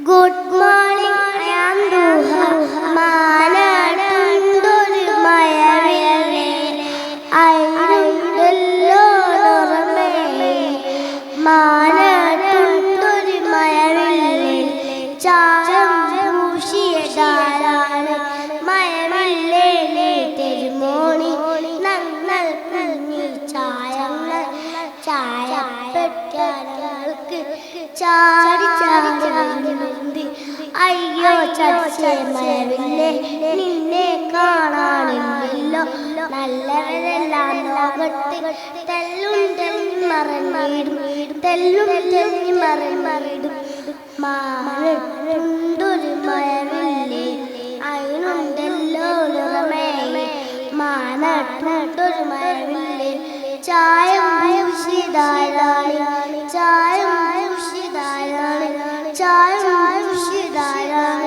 Good morning, I am Duha. മാനാട്ടുണ്ടൊരു മഴവില്ലേ അയിലുണ്ടല്ലോ നിറമേ. മാനാട്ടുണ്ടൊരു മഴവില്ലേ ചായം പൂശിയതാരാണ് മഴവില്ലേ തെരുമോണി ഞങ്ങൾ കുഞ്ഞിൽ ചായങ്ങൾ ചായപ്പെട്ടാൾക്ക് ചാടി ചാടി അയ്യോ ചർച്ചേ മഴവില്ലേ നിന്നെ കാണാനില്ലല്ലോ നല്ലവരെല്ലാം ലോകത്ത് തെല്ലും തെല്ലി മറന്നിടും തെല്ലും തെല്ലി മറന്നിടും. മാനുണ്ടൊരു മഴവില്ലേ അതിനുണ്ടല്ലോ നിറമേ. മാനാട്ടുണ്ടൊരു മഴവില്ലേ ചായം പൂശിയതാരാണ് ചായം പൂശിയതാരാണ് ചായം പൂശിയതാരാണ്.